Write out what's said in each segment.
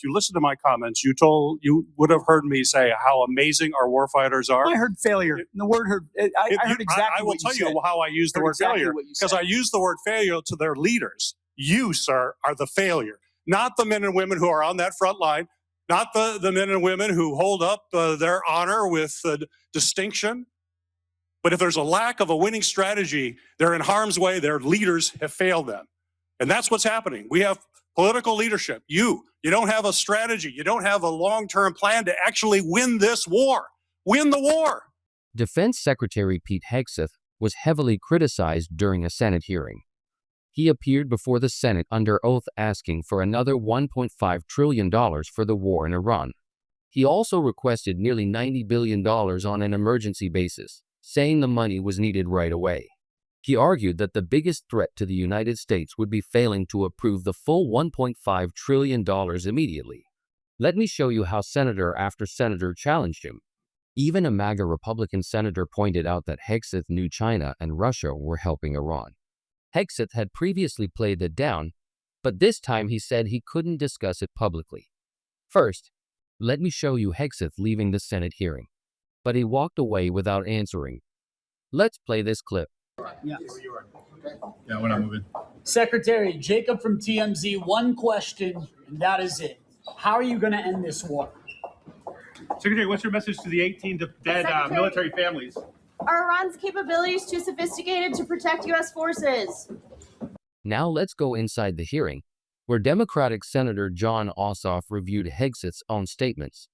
you listen to my comments, you would have heard me say how amazing our warfighters are. I heard failure. The word heard. I heard exactly. I will tell you how I use the word failure, because I use the word failure to their leaders. You, sir, are the failure, not the men and women who are on that front line, not the men and women who hold up their honor with distinction. But if there's a lack of a winning strategy, they're in harm's way. Their leaders have failed them. And that's what's happening. We have political leadership. You don't have a strategy. You don't have a long-term plan to actually win this war. Win the war. Defense Secretary Pete Hegseth was heavily criticized during a Senate hearing. He appeared before the Senate under oath asking for another $1.5 trillion for the war in Iran. He also requested nearly $90 billion on an emergency basis, saying the money was needed right away. He argued that the biggest threat to the United States would be failing to approve the full $1.5 trillion immediately. Let me show you how senator after senator challenged him. Even a MAGA Republican senator pointed out that Hegseth knew China and Russia were helping Iran. Hegseth had previously played it down, but this time he said he couldn't discuss it publicly. First, let me show you Hegseth leaving the Senate hearing. But he walked away without answering. Let's play this clip. Yeah, we're not moving. Secretary Jacob from TMZ, one question, and that is it. How are you going to end this war? Secretary, what's your message to the 18 dead military families? Are Iran's capabilities too sophisticated to protect U.S. forces? Now let's go inside the hearing, where Democratic Senator Jon Ossoff reviewed Hegseth's own statements.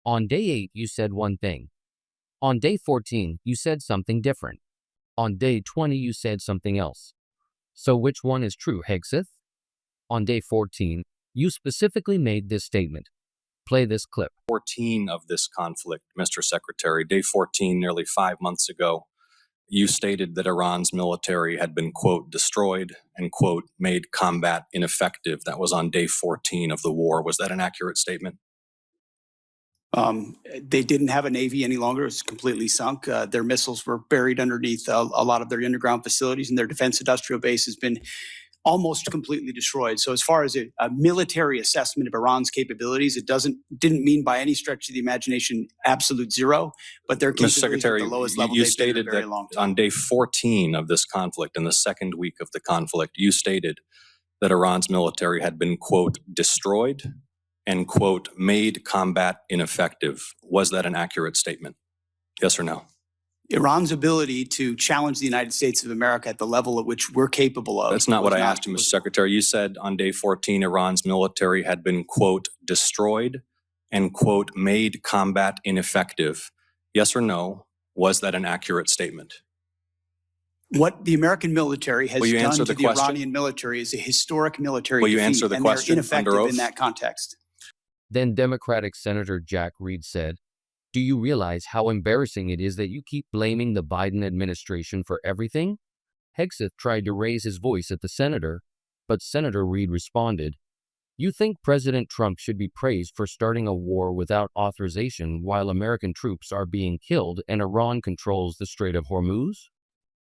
On day 8, you said one thing. On day 14, you said something different. On day 20, you said something else. So which one is true, Hegseth? On day 14, you specifically made this statement. Play this clip. 14 of this conflict, Mr. Secretary, day 14, nearly 5 months ago, you stated that Iran's military had been, quote, destroyed and, quote, made combat ineffective. That was on day 14 of the war. Was that an accurate statement? They didn't have a Navy any longer. It was completely sunk. Their missiles were buried underneath a lot of their underground facilities, and their defense industrial base has been almost completely destroyed. So as far as a military assessment of Iran's capabilities, it didn't mean by any stretch of the imagination absolute zero, but their capabilities Mr. Secretary, at the lowest level you stated that on day 14 of this conflict, in the second week of the conflict, you stated that Iran's military had been, quote, destroyed and, quote, made combat ineffective. Was that an accurate statement? Yes or no? Iran's ability to challenge the United States of America at the level at which we're capable of. That's not what I asked you, Mr. Secretary. You said on day 14, Iran's military had been, quote, destroyed and, quote, made combat ineffective. Yes or no? Was that an accurate statement? What the American military has done to the Iranian military is a historic military defeat, answer the and question they're ineffective under oath? in that context. Then Democratic Senator Jack Reed said, "Do you realize how embarrassing it is that you keep blaming the Biden administration for everything?" Hegseth tried to raise his voice at the senator, but Senator Reed responded, "You think President Trump should be praised for starting a war without authorization while American troops are being killed and Iran controls the Strait of Hormuz?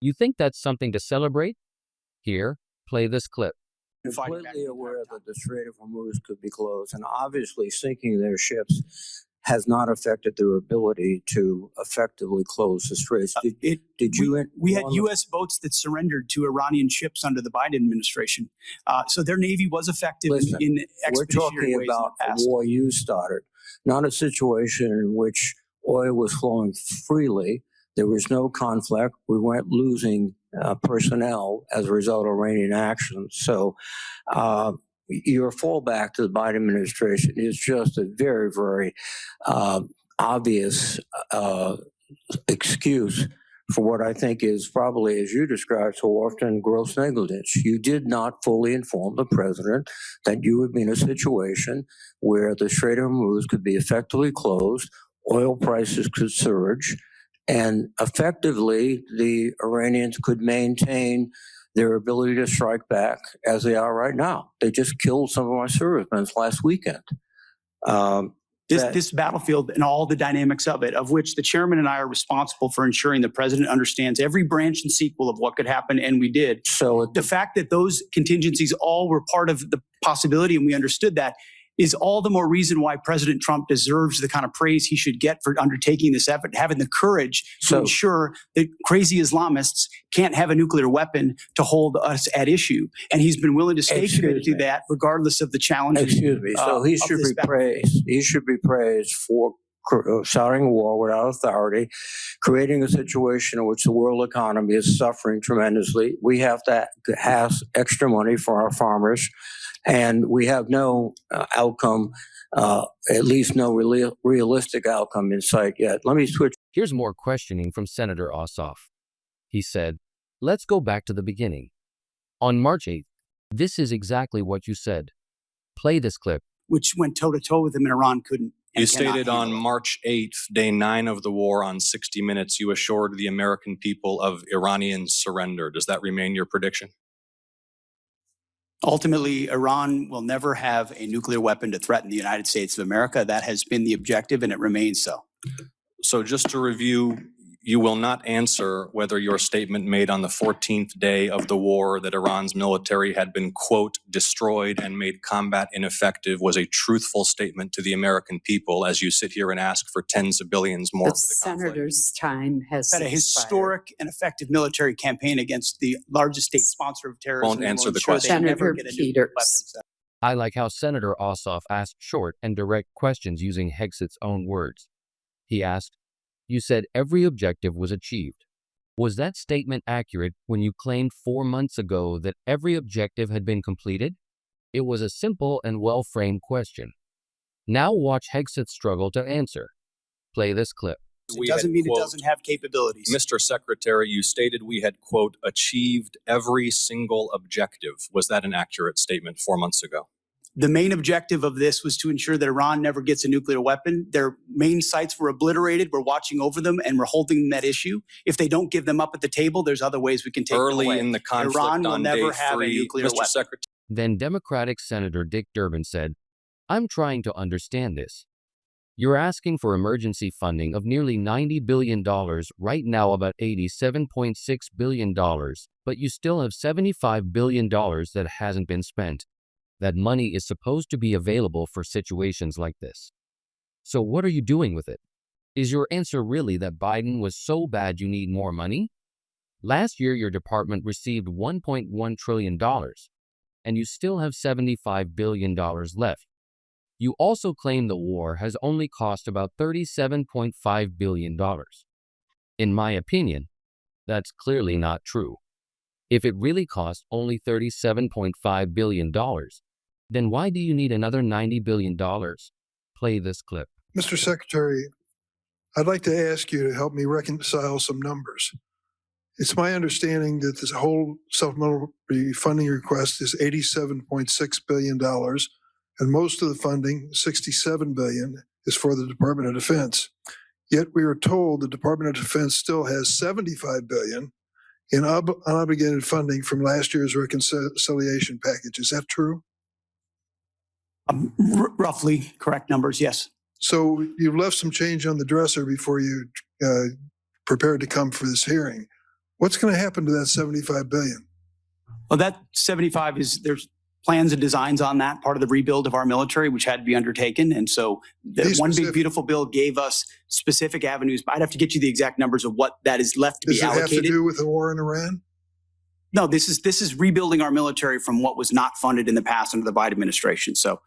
You think that's something to celebrate? Here, play this clip." Completely aware that the Strait of Hormuz could be closed, and obviously sinking their ships has not affected their ability to effectively close the straits. We had U.S. boats that surrendered to Iranian ships under the Biden administration. So their Navy was effective in expeditionary ways. We're talking about a war you started, not a situation in which oil was flowing freely. There was no conflict. We weren't losing personnel as a result of Iranian actions. So your fallback to the Biden administration is just a very, very obvious excuse for what I think is probably, as you described so often, gross negligence. You did not fully inform the president that you would be in a situation where the Strait of Hormuz could be effectively closed, oil prices could surge, and effectively the Iranians could maintain their ability to strike back as they are right now. They just killed some of my servicemen last weekend. This battlefield and all the dynamics of it, of which the chairman and I are responsible for ensuring the president understands every branch and sequel of what could happen, and we did. So the fact that those contingencies all were part of the possibility and we understood that, is all the more reason why President Trump deserves the kind of praise he should get for undertaking this effort, having the courage to ensure that crazy Islamists can't have a nuclear weapon to hold us at issue. And he's been willing to stay committed to that regardless of the challenges. Excuse me. So he should be praised. He should be praised for starting a war without authority, creating a situation in which the world economy is suffering tremendously. We have to have extra money for our farmers, and we have no outcome, at least no realistic outcome in sight yet. Let me switch. Here's more questioning from Senator Ossoff. He said, "Let's go back to the beginning. On March 8th, this is exactly what you said. Play this clip." Which went toe-to-toe with him, and Iran couldn't. You stated on March 8th, day 9 of the war, on 60 Minutes, you assured the American people of Iranian surrender. Does that remain your prediction? Ultimately, Iran will never have a nuclear weapon to threaten the United States of America. That has been the objective, and it remains so. So just to review, you will not answer whether your statement made on the 14th day of the war that Iran's military had been, quote, destroyed and made combat ineffective was a truthful statement to the American people as you sit here and ask for tens of billions more for the conflict. Senator's time has That a historic and effective military campaign against the largest state sponsor of terrorism. Won't answer the ensure question. they never Senator get a nuclear Peters. weapon. I like how Senator Ossoff asked short and direct questions using Hexet's own words. He asked, "You said every objective was achieved. Was that statement accurate when you claimed 4 months ago that every objective had been completed?" It was a simple and well-framed question. Now watch Hexet struggle to answer. Play this clip. It doesn't mean it doesn't have capabilities. Mr. Secretary, you stated we had, quote, achieved every single objective. Was that an accurate statement 4 months ago? The main objective of this was to ensure that Iran never gets a nuclear weapon. Their main sites were obliterated. We're watching over them, and we're holding that issue. If they don't give them up at the table, there's other ways we can take them away. Early in the conflict Iran will on never day have a 3, nuclear Mr. weapon. Secretary. Then Democratic Senator Dick Durbin said, "I'm trying to understand this. You're asking for emergency funding of nearly $90 billion, right now about $87.6 billion, but you still have $75 billion that hasn't been spent. That money is supposed to be available for situations like this. So what are you doing with it? Is your answer really that Biden was so bad you need more money? Last year, your department received $1.1 trillion, and you still have $75 billion left. You also claim the war has only cost about $37.5 billion. In my opinion, that's clearly not true. If it really cost only $37.5 billion, then why do you need another $90 billion? Play this clip." Mr. Secretary, I'd like to ask you to help me reconcile some numbers. It's my understanding that this whole supplemental funding request is $87.6 billion, and most of the funding, $67 billion, is for the Department of Defense. Yet we are told the Department of Defense still has $75 billion in unobligated funding from last year's reconciliation package. Is that true? Roughly correct numbers, yes. So you've left some change on the dresser before you prepared to come for this hearing. What's going to happen to that $75 billion? Well, that 75 there's plans and designs on that, part of the rebuild of our military, which had to be undertaken. And so the One Big Beautiful Bill gave us specific avenues. I'd have to get you the exact numbers of what that is left to be allocated. Does it have to do with the war in Iran? No, this is rebuilding our military from what was not funded in the past under the Biden administration. So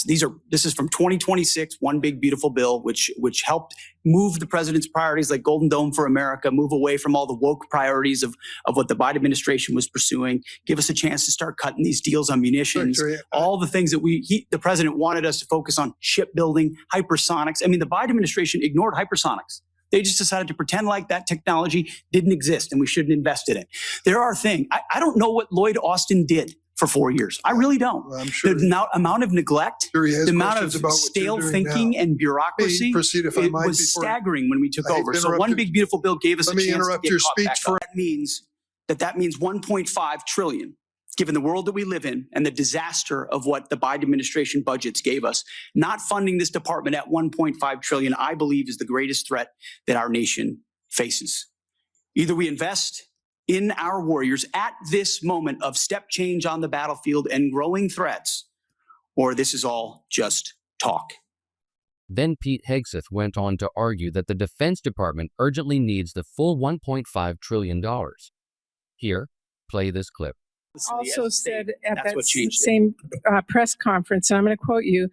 this is from 2026, One Big Beautiful Bill, which helped move the president's priorities like Golden Dome for America, move away from all the woke priorities of what the Biden administration was pursuing, give us a chance to start cutting these deals on munitions, all the things that the president wanted us to focus on: shipbuilding, hypersonics. I mean, the Biden administration ignored hypersonics. They just decided to pretend like that technology didn't exist and we shouldn't invest in it. There are things, I don't know what Lloyd Austin did for 4 years. I really don't. Well, I'm sure the amount of neglect, the amount of stale thinking and bureaucracy, it was staggering when we took over. So One Big Beautiful Bill gave us a chance to get caught back up. That means $1.5 trillion. Given the world that we live in and the disaster of what the Biden administration budgets gave us, not funding this department at $1.5 trillion, I believe, is the greatest threat that our nation faces. Either we invest in our warriors at this moment of step change on the battlefield and growing threats, or this is all just talk. Then Pete Hegseth went on to argue that the Defense Department urgently needs the full $1.5 trillion. Here, play this clip. Also said at That's that what changed it. same press conference, and I'm going to quote you,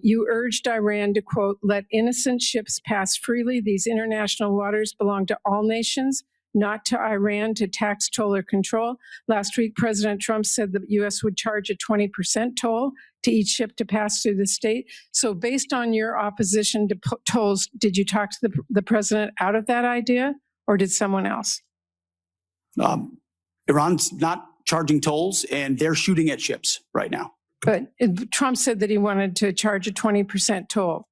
you urged Iran to, quote, let innocent ships pass freely. These international waters belong to all nations, not to Iran to tax, toll, or control. Last week, President Trump said the U.S. would charge a 20% toll to each ship to pass through the state. So based on your opposition to tolls, did you talk to the president out of that idea, or did someone else? Iran's not charging tolls, and they're shooting at ships right now. But Trump said that he wanted to charge a 20% toll.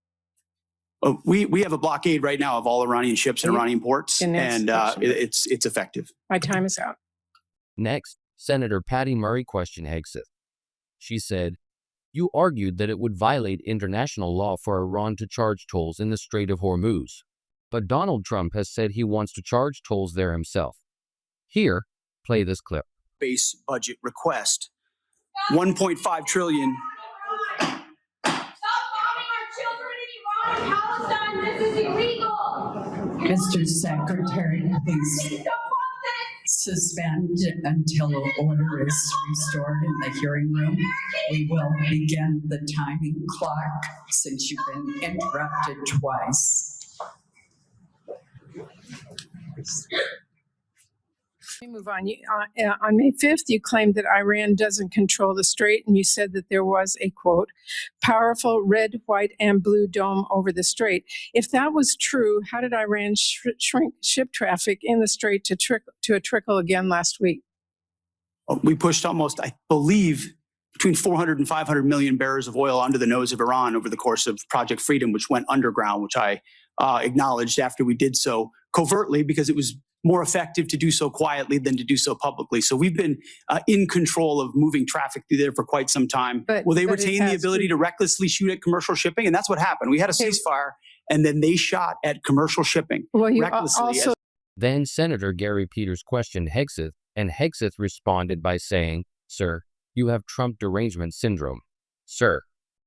We have a blockade right now of all Iranian ships and Iranian ports, and it's effective. My time is out. Next, Senator Patty Murray questioned Hegseth. She said, you argued that it would violate international law for Iran to charge tolls in the Strait of Hormuz. But Donald Trump has said he wants to charge tolls there himself. Here, play this clip. Base budget request, 1.5 trillion. Stop bombing our children in Iran and Palestine. This is illegal. Mr. Secretary, please suspend until order is restored in the hearing room. We will begin the timing clock since you've been interrupted twice. Let me move on. On May 5th, you claimed that Iran doesn't control the Strait, and you said that there was a, quote, powerful red, white, and blue dome over the Strait. If that was true, how did Iran shrink ship traffic in the Strait to a trickle again last week? We pushed almost, I believe, between 400 and 500 million barrels of oil under the nose of Iran over the course of Project Freedom, which went underground, which I acknowledged after we did so covertly because it was more effective to do so quietly than to do so publicly. So we've been in control of moving traffic through there for quite some time. Will they retain the ability to recklessly shoot at commercial shipping? And that's what happened. We had a ceasefire, and then they shot at commercial shipping recklessly. Then Senator Gary Peters questioned Hegseth, and Hegseth responded by saying, sir, you have Trump derangement syndrome. Sir,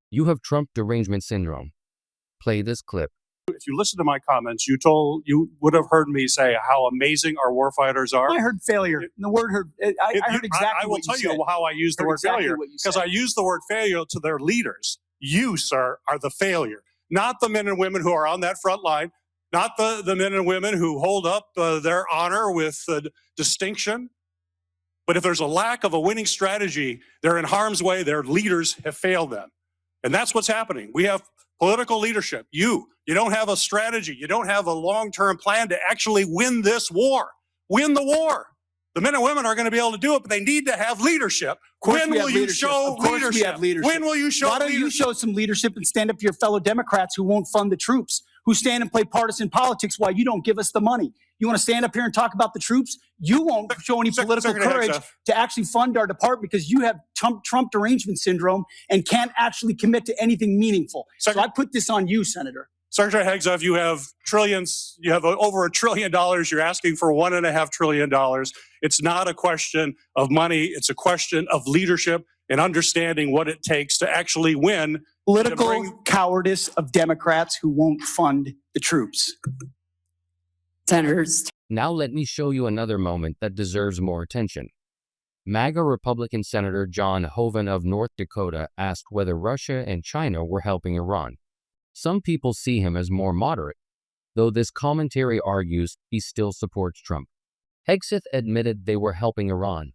you have Trump derangement syndrome. Play this clip. If you listen to my comments, you would have heard me say how amazing our warfighters are. I heard failure. The word heard. I heard exactly. I will tell you how I use the word failure, because I use the word failure to their leaders. You, sir, are the failure, not the men and women who are on that front line, not the men and women who hold up their honor with distinction. But if there's a lack of a winning strategy, they're in harm's way. Their leaders have failed them, and that's what's happening. We have political leadership. You don't have a strategy. You don't have a long-term plan to actually win this war. Win the war. The men and women are going to be able to do it, but they need to have leadership. When will you show leadership? When will you show leadership? Why don't you show some leadership and stand up to your fellow Democrats who won't fund the troops, who stand and play partisan politics while you don't give us the money? You want to stand up here and talk about the troops? You won't show any political courage to actually fund our department because you have Trump derangement syndrome and can't actually commit to anything meaningful. So I put this on you, Senator. Secretary Hegseth, you have trillions, you have over $1 trillion. You're asking for $1.5 trillion. It's not a question of money. It's a question of leadership and understanding what it takes to actually win. Political cowardice of Democrats who won't fund the troops. Senators. Now let me show you another moment that deserves more attention. MAGA Republican Senator John Hoeven of North Dakota asked whether Russia and China were helping Iran. Some people see him as more moderate, though this commentary argues he still supports Trump. Hegseth admitted they were helping Iran.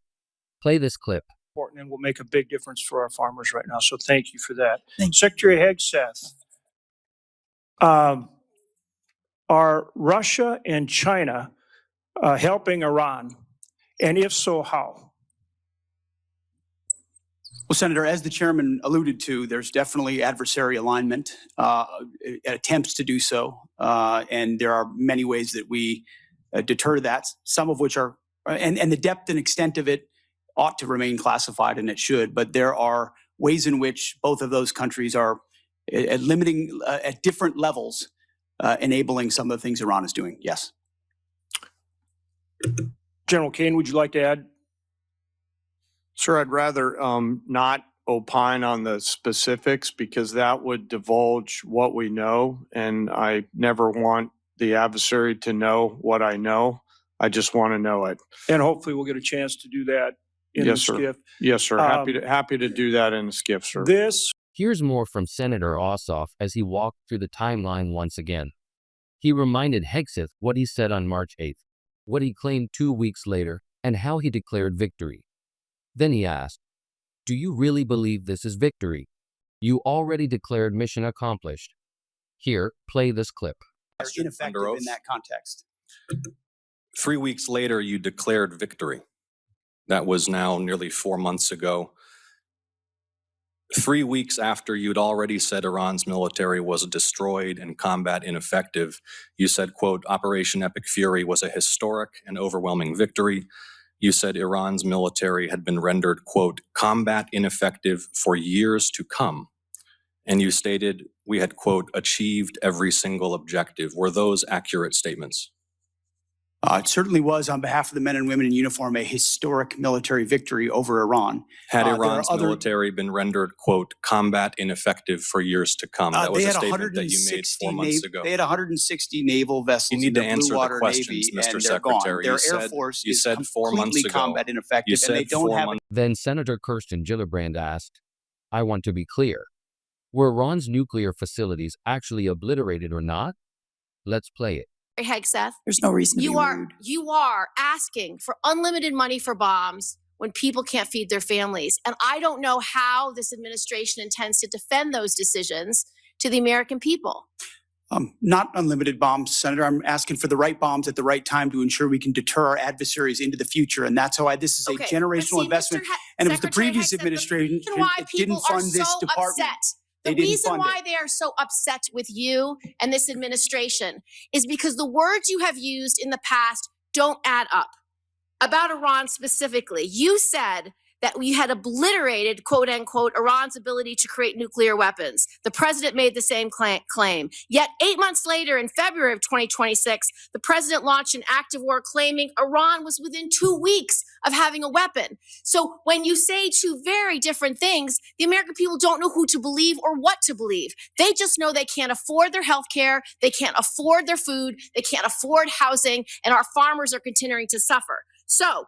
Play this clip. Important and will make a big difference for our farmers right now. So thank you for that. Secretary Hegseth, are Russia and China helping Iran? And if so, how? Well, Senator, as the chairman alluded to, there's definitely adversary alignment, attempts to do so. And there are many ways that we deter that, some of which are, and the depth and extent of it ought to remain classified, and it should. But there are ways in which both of those countries are limiting at different levels, enabling some of the things Iran is doing. Yes. General Kane, would you like to add? Sir, I'd rather not opine on the specifics because that would divulge what we know, and I never want the adversary to know what I know. I just want to know it. And hopefully we'll get a chance to do that in the Yes, sir. skiff. Yes, sir. Happy to do that in the skiff, sir. Here's more from Senator Ossoff as he walked through the timeline once again. He reminded Hegseth what he said on March 8th, what he claimed 2 weeks later, and how he declared victory. Then he asked, "Do you really believe this is victory? You already declared mission accomplished. Here, play this clip." Ineffective in that context. 3 weeks later, you declared victory. That was now nearly 4 months ago. 3 weeks after you'd already said Iran's military was destroyed and combat ineffective, you said, quote, Operation Epic Fury was a historic and overwhelming victory. You said Iran's military had been rendered, quote, combat ineffective for years to come. And you stated we had, quote, achieved every single objective. Were those accurate statements? It certainly was, on behalf of the men and women in uniform, a historic military victory over Iran. Had Iran's military been rendered, quote, combat ineffective for years to come? That was a statement that you made 4 months ago. They had 160 naval vessels you need in to the answer Blue Water the questions, Navy, Mr. and they're gone. Secretary. Their Air Force you is said 4 months completely ago. combat ineffective, and they don't have it. Then Senator Kirsten Gillibrand asked, "I want to be clear. Were Iran's nuclear facilities actually obliterated or not? Let's play it." Hegseth, There's no reason to be rude. you are asking for unlimited money for bombs when people can't feed their families. And I don't know how this administration intends to defend those decisions to the American people. Not unlimited bombs, Senator. I'm asking for the right bombs at the right time to ensure we can deter our adversaries into the future. And that's why this is a generational investment. And it was the previous administration that didn't fund this department. The reason why they are so upset with you and this administration is because the words you have used in the past don't add up. About Iran specifically, you said that we had obliterated, quote unquote, Iran's ability to create nuclear weapons. The president made the same claim. Yet 8 months later, in February of 2026, the president launched an act of war claiming Iran was within 2 weeks of having a weapon. So when you say two very different things, the American people don't know who to believe or what to believe. They just know they can't afford their health care, they can't afford their food, they can't afford housing, and our farmers are continuing to suffer. So,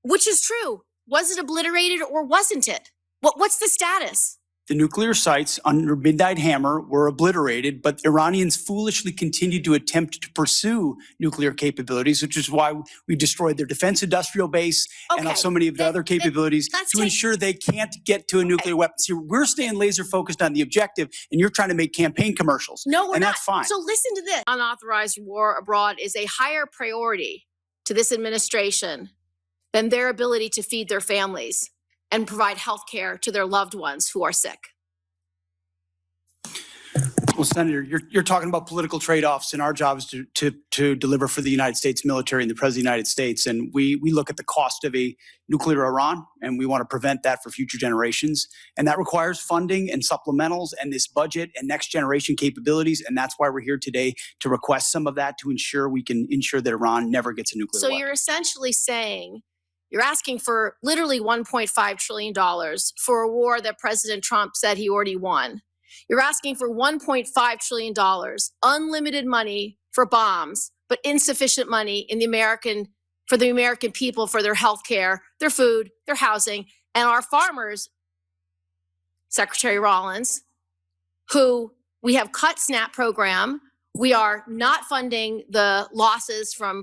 which is true? Was it obliterated or wasn't it? What's the status? The nuclear sites under Midnight Hammer were obliterated, but Iranians foolishly continued to attempt to pursue nuclear capabilities, which is why we destroyed their defense industrial base and so many of the other capabilities to ensure they can't get to a nuclear weapon. See, we're staying laser focused on the objective, and you're trying to make campaign commercials. No, we're and not. That's fine. So listen to this. Unauthorized war abroad is a higher priority to this administration than their ability to feed their families and provide health care to their loved ones who are sick. Well, Senator, you're talking about political trade-offs, and our job is to deliver for the United States military and the President of the United States. And we look at the cost of a nuclear Iran, and we want to prevent that for future generations. And that requires funding and supplementals and this budget and next generation capabilities. And that's why we're here today to request some of that to ensure we can ensure that Iran never gets a nuclear weapon. So you're essentially saying you're asking for literally $1.5 trillion for a war that President Trump said he already won. You're asking for $1.5 trillion, unlimited money for bombs, but insufficient money for the American people, for their health care, their food, their housing, and our farmers, Secretary Rollins, who we have cut SNAP program. We are not funding the losses from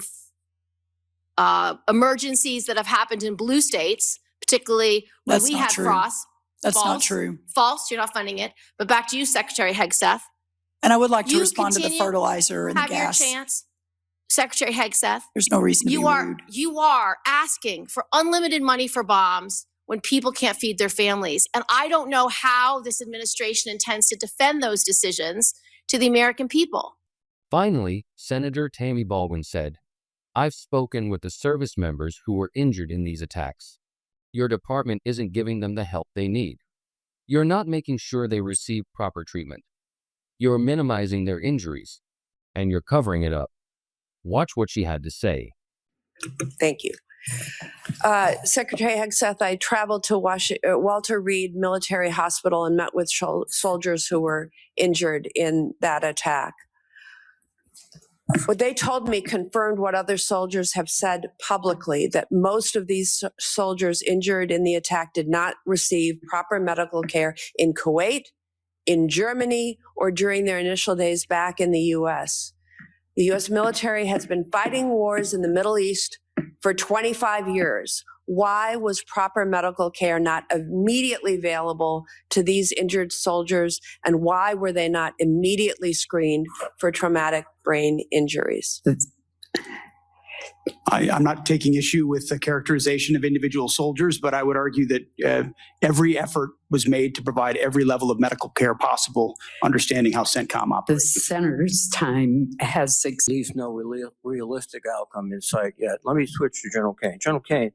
emergencies that have happened in blue states, particularly when we had frost. That's not true. False. You're not funding it. But back to you, Secretary Hegseth. And I would like to respond to the fertilizer and the gas. Have your chance, Secretary Hegseth. There's no reason to be rude. You are asking for unlimited money for bombs when people can't feed their families. And I don't know how this administration intends to defend those decisions to the American people. Finally, Senator Tammy Baldwin said, "I've spoken with the service members who were injured in these attacks. Your department isn't giving them the help they need. You're not making sure they receive proper treatment. You're minimizing their injuries, and you're covering it up." Watch what she had to say. Thank you. Secretary Hegseth, I traveled to Walter Reed Military Hospital and met with soldiers who were injured in that attack. What they told me confirmed what other soldiers have said publicly, that most of these soldiers injured in the attack did not receive proper medical care in Kuwait, in Germany, or during their initial days back in the U.S. The U.S. military has been fighting wars in the Middle East for 25 years. Why was proper medical care not immediately available to these injured soldiers, and why were they not immediately screened for traumatic brain injuries? I'm not taking issue with the characterization of individual soldiers, but I would argue that every effort was made to provide every level of medical care possible, understanding how CENTCOM The operates. senator's time has Leaves no realistic outcome in sight yet. Let me switch to General Kane. General Kane,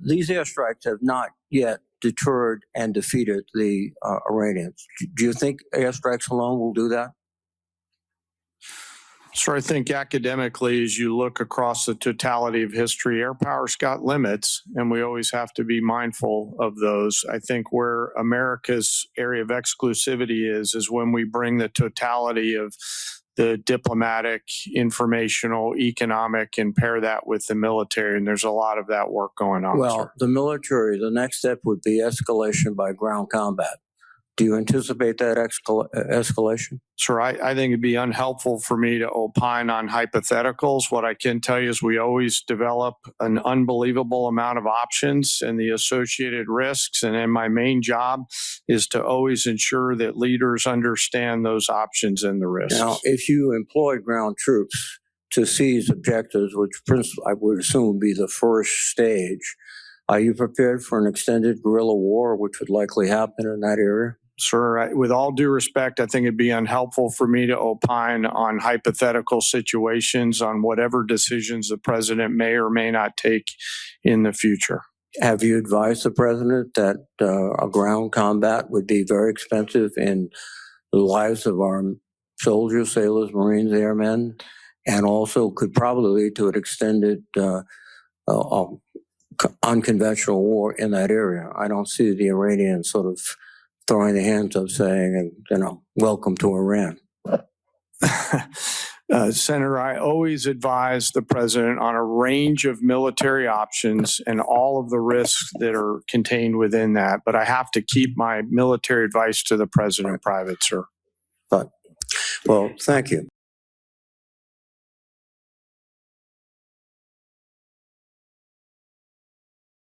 these airstrikes have not yet deterred and defeated the Iranians. Do you think airstrikes alone will do that? So I think academically, as you look across the totality of history, air power's got limits, and we always have to be mindful of those. I think where America's area of exclusivity is when we bring the totality of the diplomatic, informational, economic, and pair that with the military, and there's a lot of that work going on. Well, sir. the military, the next step would be escalation by ground combat. Do you anticipate that escalation? Sir, I think it'd be unhelpful for me to opine on hypotheticals. What I can tell you is we always develop an unbelievable amount of options and the associated risks. And then my main job is to always ensure that leaders understand those options and the risks. Now, if you employ ground troops to seize objectives, which I would assume would be the first stage, are you prepared for an extended guerrilla war, which would likely happen in that area? Sir, with all due respect, I think it'd be unhelpful for me to opine on hypothetical situations on whatever decisions the president may or may not take in the future. Have you advised the president that a ground combat would be very expensive in the lives of our soldiers, sailors, Marines, airmen, and also could probably lead to an extended unconventional war in that area? I don't see the Iranians sort of throwing their hands up saying, welcome to Iran. Senator, I always advise the president on a range of military options and all of the risks that are contained within that. But I have to keep my military advice to the president private, sir. Well, thank you.